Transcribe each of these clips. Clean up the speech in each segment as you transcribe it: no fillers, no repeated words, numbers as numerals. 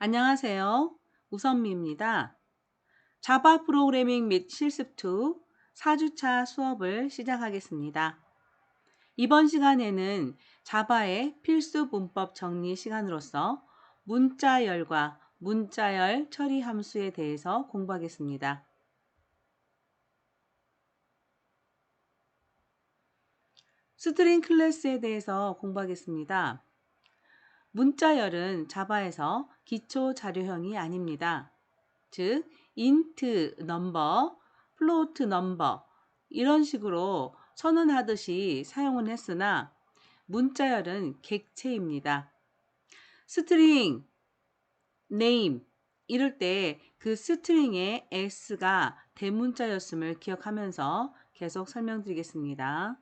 안녕하세요. 우선미입니다. 자바 프로그래밍 및 실습 2 4주차 수업을 시작하겠습니다. 이번 시간에는 자바의 필수 문법 정리 시간으로서 문자열과 문자열 처리 함수에 대해서 공부하겠습니다. 스트링 클래스에 대해서 공부하겠습니다. 문자열은 자바에서 기초 자료형이 아닙니다. 즉 int 넘버, float 넘버 이런 식으로 선언하듯이 사용은 했으나 문자열은 객체입니다. 스트링, name 이럴 때 그 스트링의 s가 대문자였음을 기억하면서 계속 설명드리겠습니다.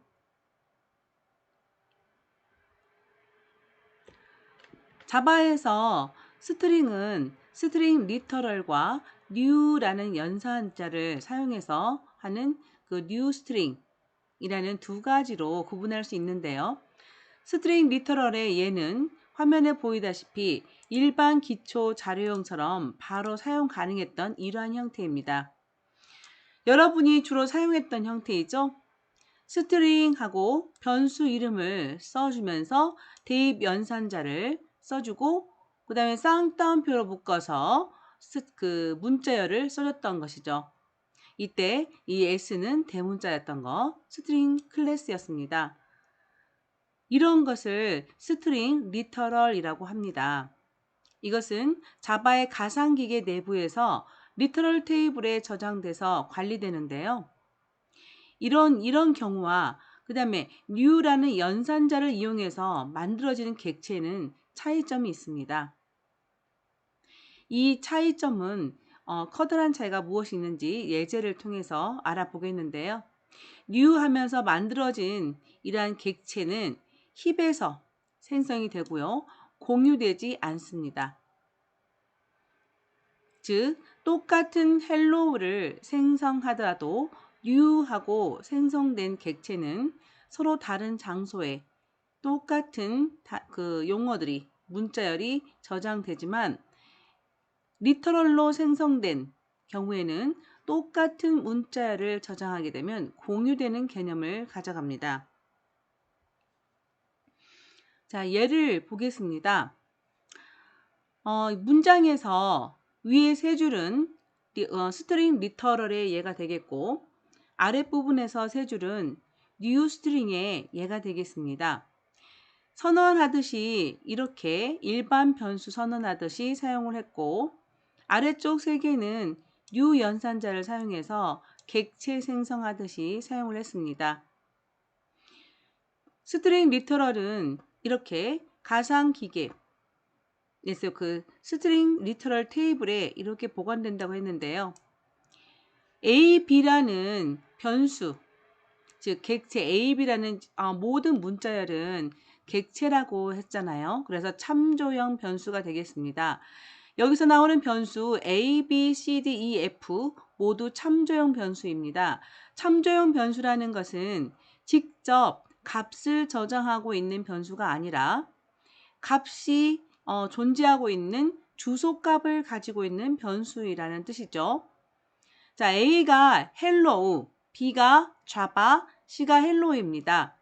자바에서 스트링은 스트링 리터럴과 new라는 연산자를 사용해서 하는 그 new string이라는 두 가지로 구분할 수 있는데요. 스트링 리터럴의 예는 화면에 보이다시피 일반 기초 자료형처럼 바로 사용 가능했던 이러한 형태입니다. 여러분이 주로 사용했던 형태이죠. 스트링하고 변수 이름을 써주면서 대입 연산자를 써주고 그 다음에 쌍따옴표로 묶어서 그 문자열을 써줬던 것이죠. 이때 이 s는 대문자였던 거 스트링 클래스였습니다. 이런 것을 스트링 리터럴이라고 합니다. 이것은 자바의 가상기계 내부에서 리터럴 테이블에 저장돼서 관리되는데요. 이런 경우와 그 다음에 new라는 연산자를 이용해서 만들어지는 객체는 차이점이 있습니다. 이 차이점은 커다란 차이가 무엇이 있는지 예제를 통해서 알아보겠는데요. new 하면서 만들어진 이러한 객체는 힙에서 생성이 되고요. 공유되지 않습니다. 즉 똑같은 hello를 생성하더라도 new하고 생성된 객체는 서로 다른 장소에 똑같은 그 용어들이 문자열이 저장되지만 리터럴로 생성된 경우에는 똑같은 문자열을 저장하게 되면 공유되는 개념을 가져갑니다. 자, 예를 보겠습니다. 문장에서 위에 세 줄은 스트링 리터럴의 예가 되겠고 아랫부분에서 세 줄은 new string의 예가 되겠습니다. 선언하듯이 이렇게 일반 변수 선언하듯이 사용을 했고 아래쪽 세 개는 new 연산자를 사용해서 객체 생성하듯이 사용을 했습니다. 스트링 리터럴은 이렇게 가상기계 그래서 그 스트링 리터럴 테이블에 이렇게 보관된다고 했는데요. A, B라는 변수, 즉 객체 A, B라는 모든 문자열은 객체라고 했잖아요. 그래서 참조형 변수가 되겠습니다. 여기서 나오는 변수 A, B, C, D, E, F 모두 참조형 변수입니다. 참조형 변수라는 것은 직접 값을 저장하고 있는 변수가 아니라 값이 존재하고 있는 주소값을 가지고 있는 변수이라는 뜻이죠. 자, A가 hello, B가 java, C가 hello입니다.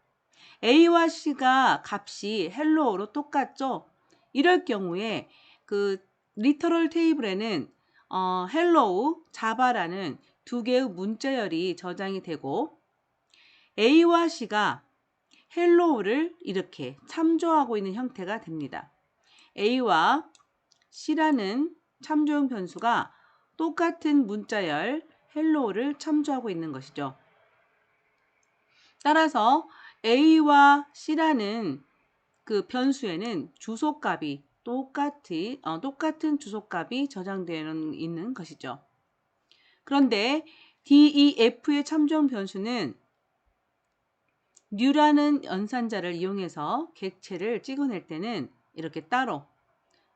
A와 C가 값이 hello로 똑같죠? 이럴 경우에 그 리터럴 테이블에는 hello, java라는 두 개의 문자열이 저장이 되고 A와 C가 hello를 이렇게 참조하고 있는 형태가 됩니다. A와 C라는 참조형 변수가 똑같은 문자열 hello를 참조하고 있는 것이죠. 따라서 A와 C라는 그 변수에는 주소값이 똑같은 주소값이 저장되어 있는 것이죠. 그런데 DEF의 참조형 변수는 new라는 연산자를 이용해서 객체를 찍어낼 때는 이렇게 따로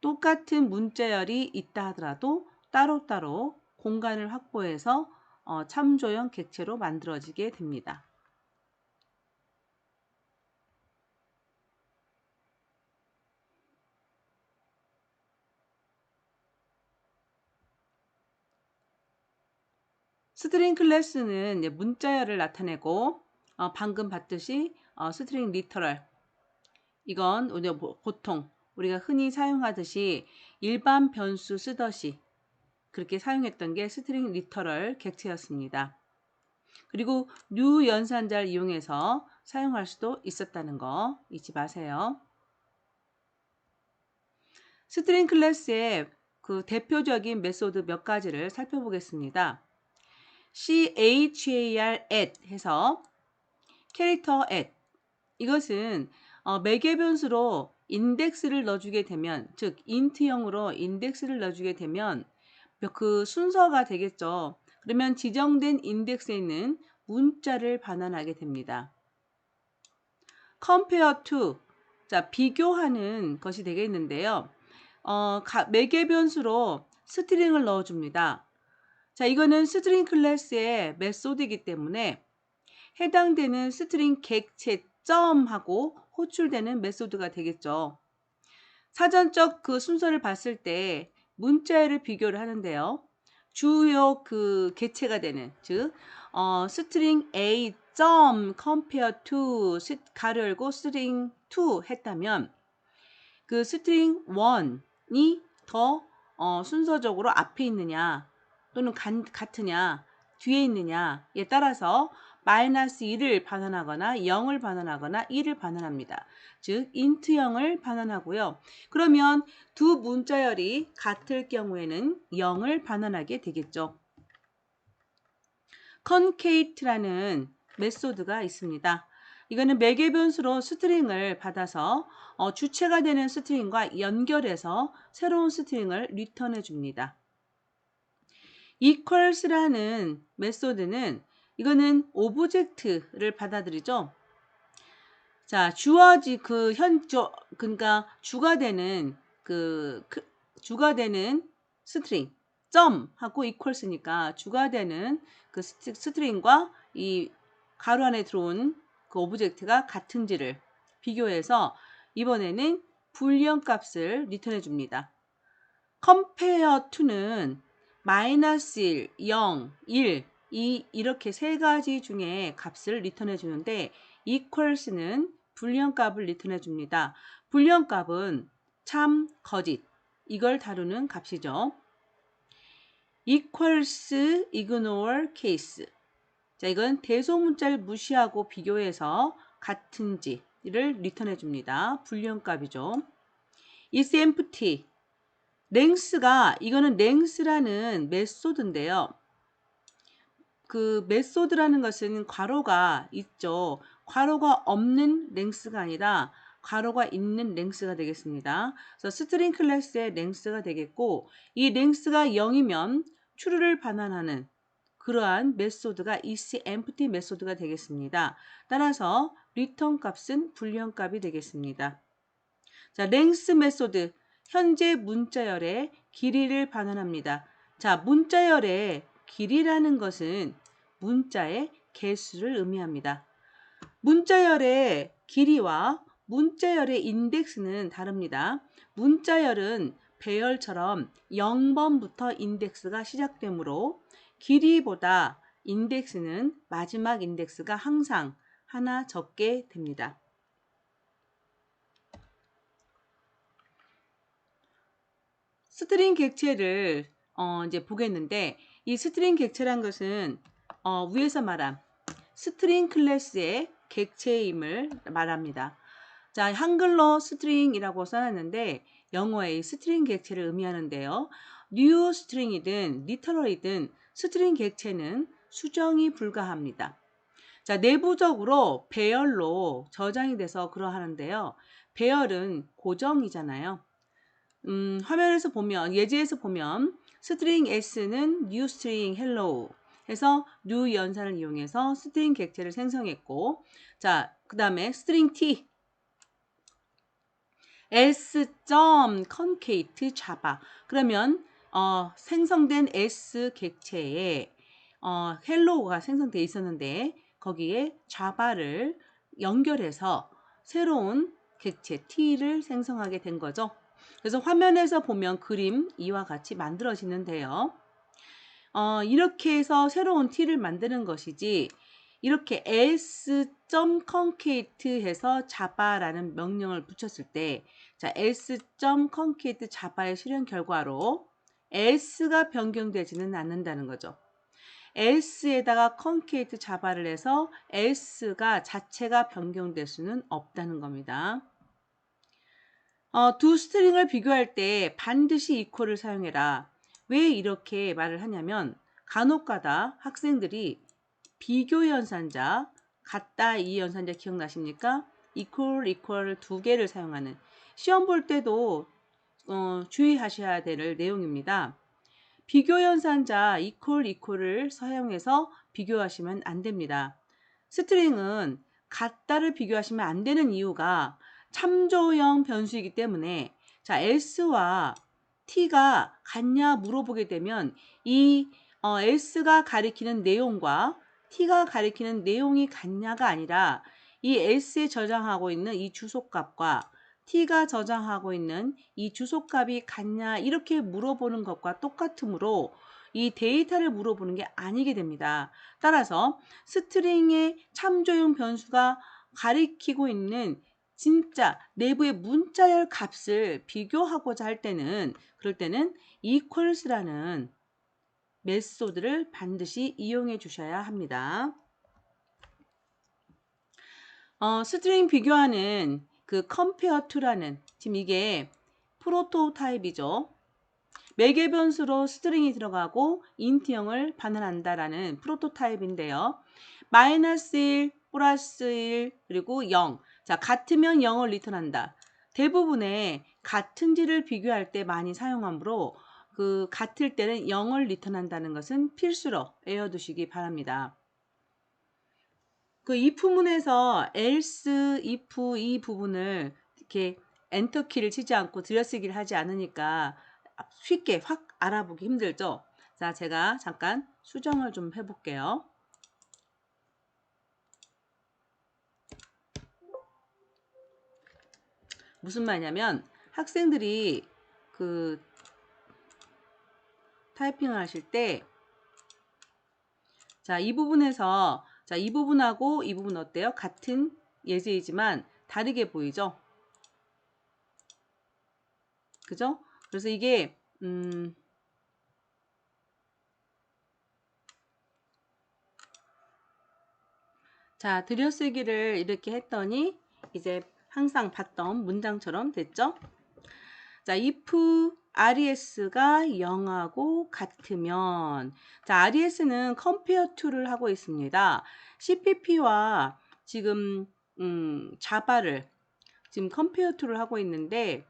똑같은 문자열이 있다 하더라도 따로따로 공간을 확보해서 참조형 객체로 만들어지게 됩니다. 스트링 클래스는 이제 문자열을 나타내고 방금 봤듯이 스트링 리터럴 이건 우리가 보통 우리가 흔히 사용하듯이 일반 변수 쓰듯이 그렇게 사용했던 게 스트링 리터럴 객체였습니다. 그리고 new 연산자를 이용해서 사용할 수도 있었다는 거 잊지 마세요. 스트링 클래스의 그 대표적인 메소드 몇 가지를 살펴보겠습니다. char add 해서 캐릭터 add 이것은 매개 변수로 인덱스를 넣어주게 되면 즉 int형으로 인덱스를 넣어주게 되면 그 순서가 되겠죠. 그러면 지정된 인덱스에 있는 문자를 반환하게 됩니다. compare to 자 비교하는 것이 되겠는데요. 매개 변수로 스트링을 넣어줍니다. 자 이거는 스트링 클래스의 메소드이기 때문에 해당되는 스트링 객체 점하고 호출되는 메소드가 되겠죠. 사전적 그 순서를 봤을 때 문자열을 비교를 하는데요. 주요 그 객체가 되는 즉 스트링 a 점 compare to 가로 열고 스트링 2 했다면 그 스트링 1이 더 순서적으로 앞에 있느냐 또는 같으냐 뒤에 있느냐에 따라서 마이너스 1을 반환하거나 0을 반환하거나 1을 반환합니다. 즉 int형을 반환하고요. 그러면 두 문자열이 같을 경우에는 0을 반환하게 되겠죠. concate라는 메소드가 있습니다. 이거는 매개 변수로 스트링을 받아서 주체가 되는 스트링과 연결해서 새로운 스트링을 리턴해 줍니다. equals라는 메소드는 이거는 오브젝트를 받아들이죠. 자, 그러니까 주가 되는 주가 되는 스트링 점하고 equals니까 주가 되는 그 스트링과 이 가로 안에 들어온 그 오브젝트가 같은지를 비교해서 이번에는 불리언 값을 리턴해 줍니다. compare to는 마이너스 1, 0, 1 이렇게 세 가지 중에 값을 리턴해 주는데 equals는 불리언 값을 리턴해 줍니다. 불리언 값은 참, 거짓 이걸 다루는 값이죠. equals, ignore, case 자 이건 대소문자를 무시하고 비교해서 같은지를 리턴해 줍니다. 불리언 값이죠. is empty length가 이거는 length라는 메소드인데요. 그 메소드라는 것은 괄호가 있죠. 괄호가 없는 length가 아니라 괄호가 있는 length가 되겠습니다. 그래서 스트링 클래스의 length가 되겠고 이 length가 0이면 true를 반환하는 그러한 메소드가 is empty 메소드가 되겠습니다. 따라서 return 값은 불리언 값이 되겠습니다. 자, length 메소드 현재 문자열의 길이를 반환합니다. 자, 문자열의 길이라는 것은 문자의 개수를 의미합니다. 문자열의 길이와 문자열의 인덱스는 다릅니다. 문자열은 배열처럼 0번부터 인덱스가 시작되므로 길이보다 인덱스는 마지막 인덱스가 항상 하나 적게 됩니다. 스트링 객체를 이제 보겠는데 이 스트링 객체란 것은 위에서 말한 스트링 클래스의 객체임을 말합니다. 자, 한글로 스트링이라고 써놨는데 영어의 스트링 객체를 의미하는데요. new 스트링이든 리터럴이든 스트링 객체는 수정이 불가합니다. 자, 내부적으로 배열로 저장이 돼서 그러하는데요. 배열은 고정이잖아요. 화면에서 보면 예제에서 보면 스트링 s는 new string hello 해서 new 연산을 이용해서 스트링 객체를 생성했고 자, 그 다음에 스트링 t s.concate java 그러면 생성된 s 객체에 hello가 생성되어 있었는데 거기에 java를 연결해서 새로운 객체 t를 생성하게 된 거죠. 그래서 화면에서 보면 그림 이와 같이 만들어지는데요. 이렇게 해서 새로운 t를 만드는 것이지 이렇게 else.concate 해서 자바라는 명령을 붙였을 때 자, else.concate 자바의 실행 결과로 else가 변경되지는 않는다는 거죠. else에다가 concate 자바를 해서 else가 자체가 변경될 수는 없다는 겁니다. 두 스트링을 비교할 때 반드시 equal을 사용해라. 왜 이렇게 말을 하냐면 간혹가다 학생들이 비교 연산자, 같다 이 연산자 기억나십니까? equal을 두 개를 사용하는 시험 볼 때도 주의하셔야 될 내용입니다. 비교 연산자 equal을 사용해서 비교하시면 안 됩니다. 스트링은 같다를 비교하시면 안 되는 이유가 참조형 변수이기 때문에 자 else와 t가 같냐 물어보게 되면 이 else가 가리키는 내용과 t가 가리키는 내용이 같냐가 아니라 이 else에 저장하고 있는 이 주소값과 t가 저장하고 있는 이 주소값이 같냐 이렇게 물어보는 것과 똑같으므로 이 데이터를 물어보는 게 아니게 됩니다. 따라서 스트링의 참조용 변수가 가리키고 있는 진짜 내부의 문자열 값을 비교하고자 할 때는 그럴 때는 equals라는 메소드를 반드시 이용해 주셔야 합니다. 스트링 비교하는 그 compare to라는 지금 이게 프로토타입이죠. 매개 변수로 스트링이 들어가고 인트형을 반환한다라는 프로토타입인데요. 마이너스 1, 플러스 1, 그리고 0. 자, 같으면 0을 리턴한다. 대부분의 같은지를 비교할 때 많이 사용하므로 그 같을 때는 0을 리턴한다는 것은 필수로 외워두시기 바랍니다. 그 if문에서 else, if 이 부분을 이렇게 엔터키를 치지 않고 들여쓰기를 하지 않으니까 쉽게 확 알아보기 힘들죠. 자, 제가 잠깐 수정을 좀 해볼게요. 무슨 말이냐면 학생들이 그 타이핑을 하실 때 자, 이 부분에서 자, 이 부분하고 이 부분 어때요? 같은 예제이지만 다르게 보이죠? 그죠? 그래서 이게 자, 들여쓰기를 이렇게 했더니 이제 항상 봤던 문장처럼 됐죠? 자, if res가 0하고 같으면 자, res는 compare to를 하고 있습니다. cpp와 지금 자바를 지금 compare to를 하고 있는데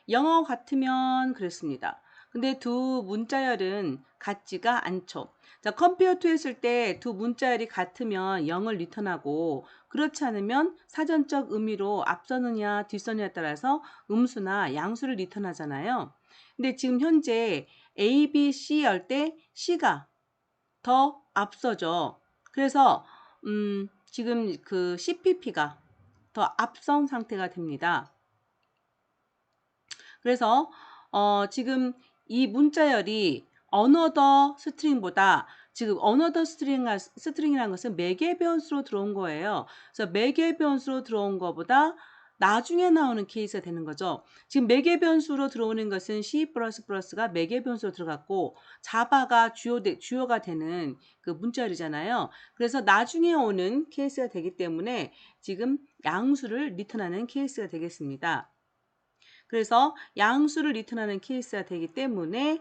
0하고 같으면 그랬습니다. 근데 두 문자열은 같지가 않죠. 자, compare to 했을 때 두 문자열이 같으면 0을 리턴하고 그렇지 않으면 사전적 의미로 앞서느냐 뒷서느냐에 따라서 음수나 양수를 리턴하잖아요. 근데 지금 현재 A, B, C 할 때 C가 더 앞서죠. 그래서 지금 그 CPP가 더 앞선 상태가 됩니다. 그래서 지금 이 문자열이 another 스트링보다 지금 another 스트링이라는 것은 매개 변수로 들어온 거예요. 그래서 매개 변수로 들어온 것보다 나중에 나오는 케이스가 되는 거죠. 지금 매개 변수로 들어오는 것은 C++가 매개 변수로 들어갔고 자바가 주요가 되는 그 문자열이잖아요. 그래서 나중에 오는 케이스가 되기 때문에 지금 양수를 리턴하는 케이스가 되겠습니다. 그래서 양수를 리턴하는 케이스가 되기 때문에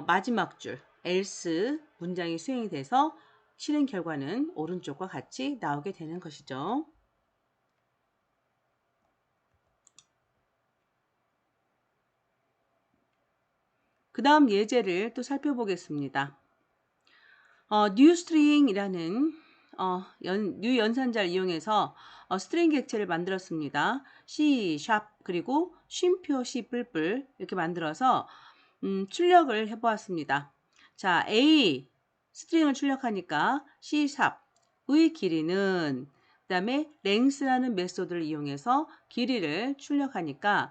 마지막 줄 else 문장이 수행이 돼서 실행 결과는 오른쪽과 같이 나오게 되는 것이죠. 그 다음 예제를 또 살펴보겠습니다. newString이라는 new 연산자를 이용해서 스트링 객체를 만들었습니다. C# 그리고 쉼표 C 뿔뿔 이렇게 만들어서 출력을 해보았습니다. 자, A 스트링을 출력하니까 C#의 길이는 그 다음에 length라는 메소드를 이용해서 길이를 출력하니까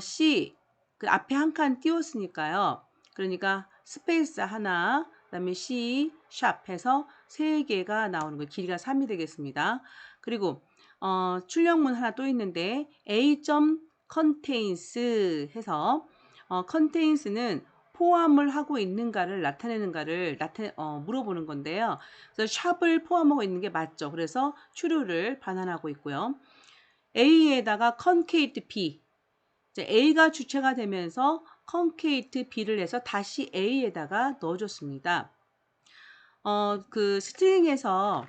C 그 앞에 한 칸 띄웠으니까요. 그러니까 스페이스 하나 그다음에 C 샵 해서 3개가 나오는 거예요. 길이가 3이 되겠습니다. 그리고 출력문 하나 또 있는데 A. contains 해서 contains는 포함을 하고 있는가를 나타내는가를 물어보는 건데요. 그래서 샵을 포함하고 있는 게 맞죠. 그래서 true를 반환하고 있고요. A에다가 concate B. 이제 A가 주체가 되면서 concate B를 해서 다시 A에다가 넣어줬습니다. 그 스트링에서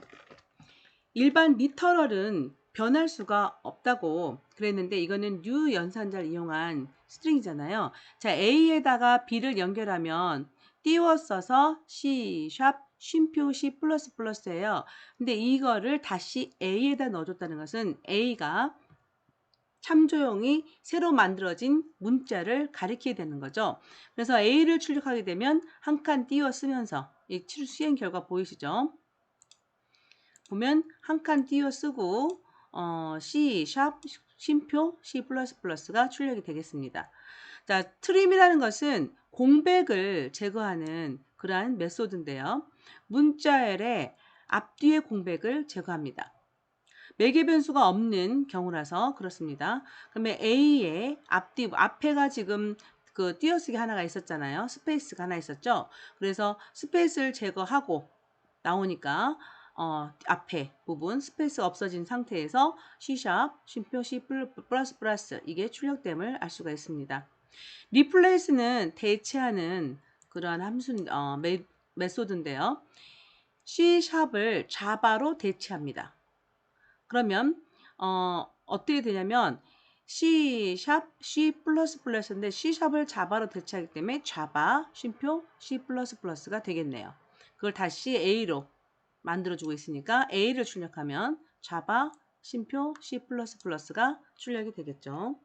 일반 리터럴은 변할 수가 없다고 그랬는데 이거는 new 연산자를 이용한 스트링이잖아요. 자, A에다가 B를 연결하면 띄워써서 C 샵 쉼표 C++예요. 근데 이거를 다시 A에다 넣어줬다는 것은 A가 참조용이 새로 만들어진 문자를 가리키게 되는 거죠. 그래서 A를 출력하게 되면 한 칸 띄워 쓰면서 이 수행 결과 보이시죠? 보면 한 칸 띄워 쓰고 C 샵 쉼표 C++가 출력이 되겠습니다. 자, 트림이라는 것은 공백을 제거하는 그러한 메소드인데요. 문자열의 앞뒤의 공백을 제거합니다. 매개 변수가 없는 경우라서 그렇습니다. 그러면 A의 앞에가 지금 그 띄어쓰기 하나가 있었잖아요. 스페이스가 하나 있었죠. 그래서 스페이스를 제거하고 나오니까 앞에 부분 스페이스가 없어진 상태에서 C샵 쉼표 C++ 이게 출력됨을 알 수가 있습니다. replace는 대체하는 그러한 함수 메소드인데요. C샵을 자바로 대체합니다. 그러면 어떻게 되냐면 C샵 C++인데 C샵을 자바로 대체하기 때문에 자바 쉼표 C++가 되겠네요. 그걸 다시 A로 만들어주고 있으니까 A를 출력하면 자바 쉼표 C++가 출력이 되겠죠.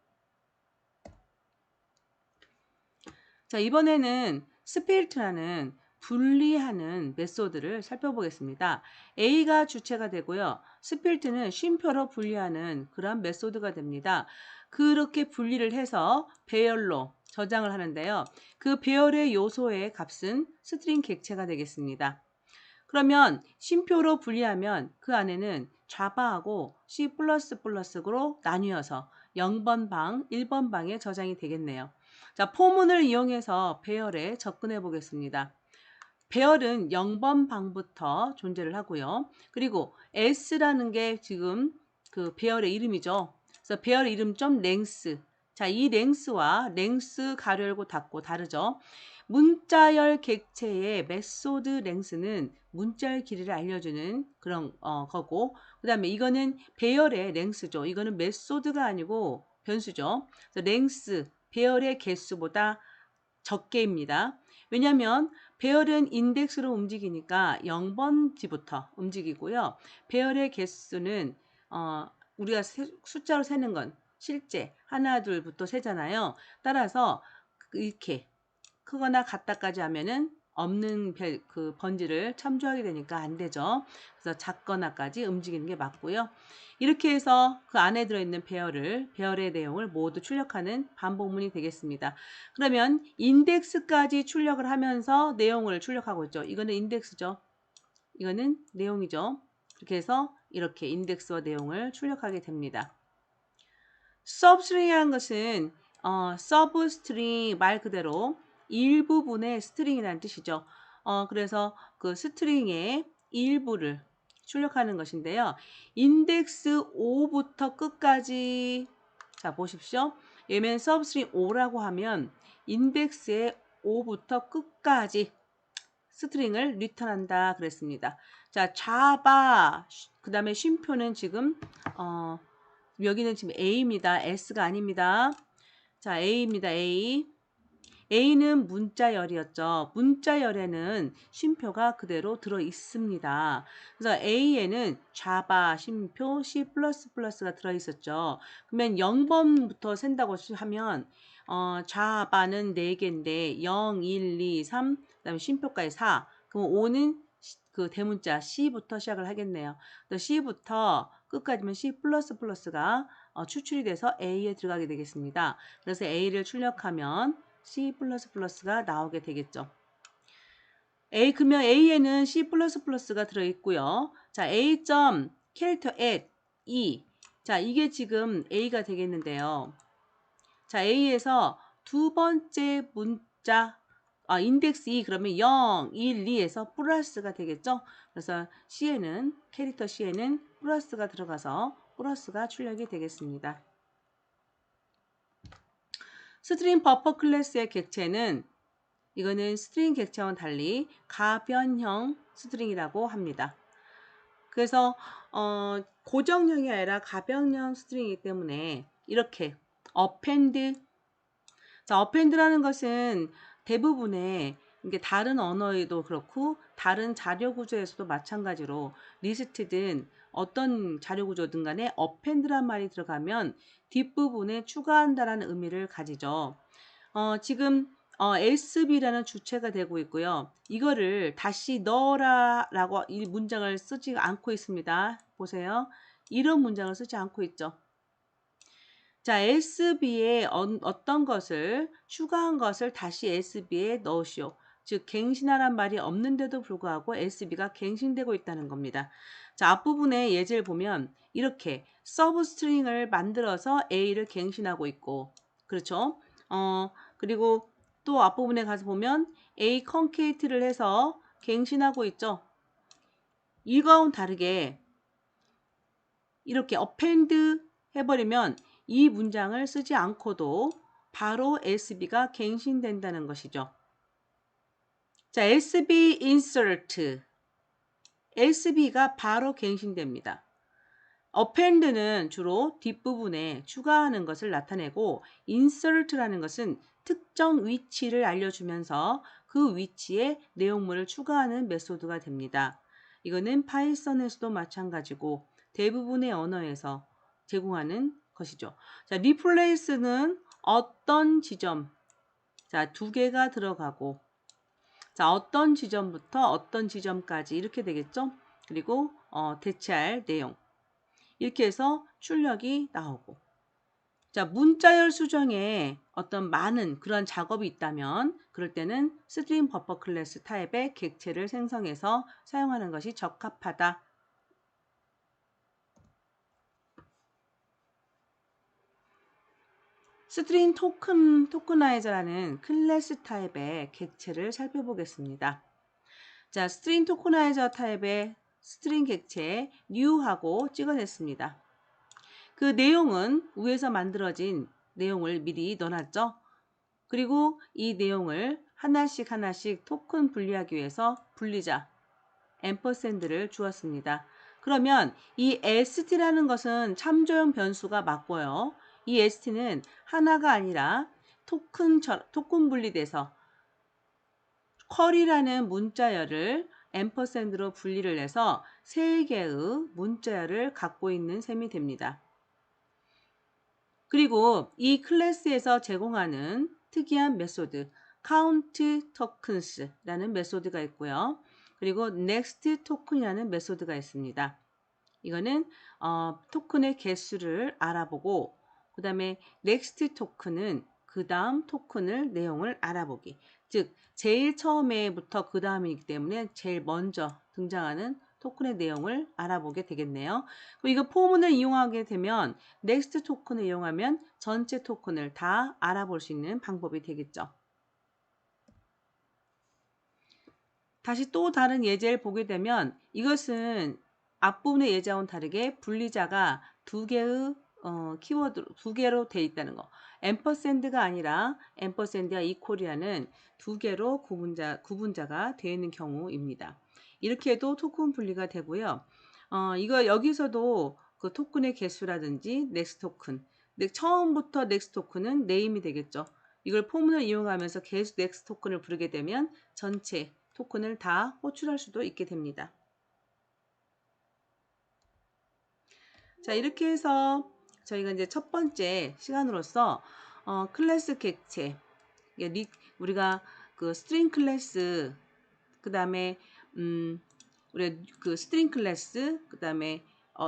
자, 이번에는 스피릿이라는 분리하는 메소드를 살펴보겠습니다. A가 주체가 되고요. 스피릿은 쉼표로 분리하는 그런 메소드가 됩니다. 그렇게 분리를 해서 배열로 저장을 하는데요. 그 배열의 요소의 값은 스트링 객체가 되겠습니다. 그러면 쉼표로 분리하면 그 안에는 자바하고 C++로 나뉘어서 0번 방, 1번 방에 저장이 되겠네요. 자, 포문을 이용해서 배열에 접근해 보겠습니다. 배열은 0번 방부터 존재를 하고요. 그리고 S라는 게 지금 그 배열의 이름이죠. 그래서 배열 이름 length. 자, 이 length와 length 가로 열고 닫고 다르죠. 문자열 객체의 메소드 length는 문자열 길이를 알려주는 그런 거고, 그 다음에 이거는 배열의 length죠. 이거는 메소드가 아니고 변수죠. 그래서 length 배열의 개수보다 적게입니다. 왜냐하면 배열은 인덱스로 움직이니까 0번지부터 움직이고요. 배열의 개수는 우리가 숫자로 세는 건 실제 하나 둘부터 세잖아요. 따라서 이렇게 크거나 같다까지 하면은 없는 그 번지를 참조하게 되니까 안 되죠. 그래서 작거나까지 움직이는 게 맞고요. 이렇게 해서 그 안에 들어있는 배열의 내용을 모두 출력하는 반복문이 되겠습니다. 그러면 인덱스까지 출력을 하면서 내용을 출력하고 있죠. 이거는 인덱스죠. 이거는 내용이죠. 그렇게 해서 이렇게 인덱스와 내용을 출력하게 됩니다. 서브스트링이라는 것은 서브스트링 말 그대로 일부분의 스트링이라는 뜻이죠. 그래서 그 스트링의 일부를 출력하는 것인데요. 인덱스 5부터 끝까지 자 보십시오. 얘는 서브스트링 5라고 하면 인덱스의 5부터 끝까지 스트링을 리턴한다 그랬습니다. 자, 자바 그 다음에 쉼표는 지금 여기는 지금 A입니다. S가 아닙니다. 자, A입니다. A는 문자열이었죠. 문자열에는 쉼표가 그대로 들어 있습니다. 그래서 A에는 자바, 쉼표, C++가 들어 있었죠. 그러면 0번부터 센다고 하면 자바는 4개인데 0, 1, 2, 3, 그다음에 쉼표까지 4. 그럼 5는 그 대문자 C부터 시작을 하겠네요. C부터 끝까지면 C++가 추출이 돼서 A에 들어가게 되겠습니다. 그래서 A를 출력하면 C++가 나오게 되겠죠. 그러면 A에는 C++가 들어있고요. 자, A 점 캐릭터 at E. 자, 이게 지금 A가 되겠는데요. 자, A에서 두 번째 문자, 인덱스 2 그러면 0, 1, 2에서 플러스가 되겠죠? 그래서 C에는, 캐릭터 C에는 플러스가 들어가서 플러스가 출력이 되겠습니다. 스트링 버퍼 클래스의 객체는 이거는 스트링 객체와는 달리 가변형 스트링이라고 합니다. 그래서 고정형이 아니라 가변형 스트링이기 때문에 이렇게 append, 자, append라는 것은 대부분의 이게 다른 언어에도 그렇고 다른 자료 구조에서도 마찬가지로 리스트든 어떤 자료 구조든 간에 append란 말이 들어가면 뒷부분에 추가한다라는 의미를 가지죠. 지금 SB라는 주체가 되고 있고요. 이거를 다시 넣어라 라고 이 문장을 쓰지 않고 있습니다. 보세요. 이런 문장을 쓰지 않고 있죠. 자, SB에 어떤 것을 추가한 것을 다시 SB에 넣으시오. 즉 갱신하란 말이 없는데도 불구하고 SB가 갱신되고 있다는 겁니다. 자, 앞부분에 예제를 보면 이렇게 서브 스트링을 만들어서 A를 갱신하고 있고, 그렇죠? 그리고 또 앞부분에 가서 보면 A 컨케이트를 해서 갱신하고 있죠. 이거와는 다르게 이렇게 append 해버리면 이 문장을 쓰지 않고도 바로 SB가 갱신된다는 것이죠. 자, SB insert. SB가 바로 갱신됩니다. append는 주로 뒷부분에 추가하는 것을 나타내고 insert라는 것은 특정 위치를 알려주면서 그 위치에 내용물을 추가하는 메소드가 됩니다. 이거는 파이썬에서도 마찬가지고 대부분의 언어에서 제공하는 것이죠. 자, replace는 어떤 지점, 자, 두 개가 들어가고, 자, 어떤 지점부터 어떤 지점까지 이렇게 되겠죠. 그리고 대체할 내용. 이렇게 해서 출력이 나오고, 자, 문자열 수정에 어떤 많은 그런 작업이 있다면 그럴 때는 스트링 버퍼 클래스 타입의 객체를 생성해서 사용하는 것이 적합하다. 스트링 토크나이저라는 클래스 타입의 객체를 살펴보겠습니다. 자, 스트링 토크나이저 타입의 스트링 객체 new하고 찍어냈습니다. 그 내용은 위에서 만들어진 내용을 미리 넣어놨죠. 그리고 이 내용을 하나씩 토큰 분리하기 위해서 분리자 앰퍼샌드를 주었습니다. 그러면 이 st라는 것은 참조형 변수가 맞고요. 이 st는 하나가 아니라 토큰 분리돼서 쿼리라는 문자열을 앰퍼샌드로 분리를 해서 3개의 문자열을 갖고 있는 셈이 됩니다. 그리고 이 클래스에서 제공하는 특이한 메소드 count tokens라는 메소드가 있고요. 그리고 next token이라는 메소드가 있습니다. 이거는 토큰의 개수를 알아보고 그 다음에 next token은 그 다음 토큰을 내용을 알아보기. 즉 제일 처음에부터 그 다음이기 때문에 제일 먼저 등장하는 토큰의 내용을 알아보게 되겠네요. 그리고 이거 포문을 이용하게 되면 next 토큰을 이용하면 전체 토큰을 다 알아볼 수 있는 방법이 되겠죠. 다시 또 다른 예제를 보게 되면 이것은 앞부분의 예제와는 다르게 분리자가 두 개의 키워드 두 개로 되어 있다는 거. 앰퍼샌드가 아니라 앰퍼샌드와 이퀄이라는 두 개로 구분자가 되어 있는 경우입니다. 이렇게 해도 토큰 분리가 되고요. 이거 여기서도 그 토큰의 개수라든지 넥스트 토큰. 처음부터 넥스트 토큰은 네임이 되겠죠. 이걸 포문을 이용하면서 계속 넥스트 토큰을 부르게 되면 전체 토큰을 다 호출할 수도 있게 됩니다. 자, 이렇게 해서 저희가 이제 첫 번째 시간으로서 클래스 객체, 우리가 그 스트링 클래스, 그 다음에 우리가 그 스트링 클래스, 그 다음에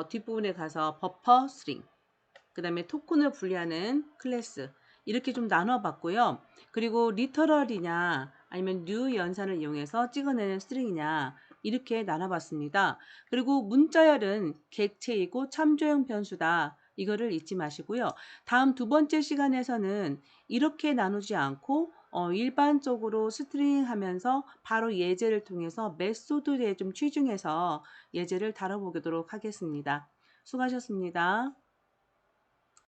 뒷부분에 가서 버퍼 스트링, 그 다음에 토큰을 분리하는 클래스 이렇게 좀 나눠봤고요. 그리고 리터럴이냐 아니면 new 연산을 이용해서 찍어내는 스트링이냐 이렇게 나눠봤습니다. 그리고 문자열은 객체이고 참조형 변수다. 이거를 잊지 마시고요. 다음 두 번째 시간에서는 이렇게 나누지 않고 일반적으로 스트링 하면서 바로 예제를 통해서 메소드에 좀 치중해서 예제를 다뤄보도록 하겠습니다. 수고하셨습니다.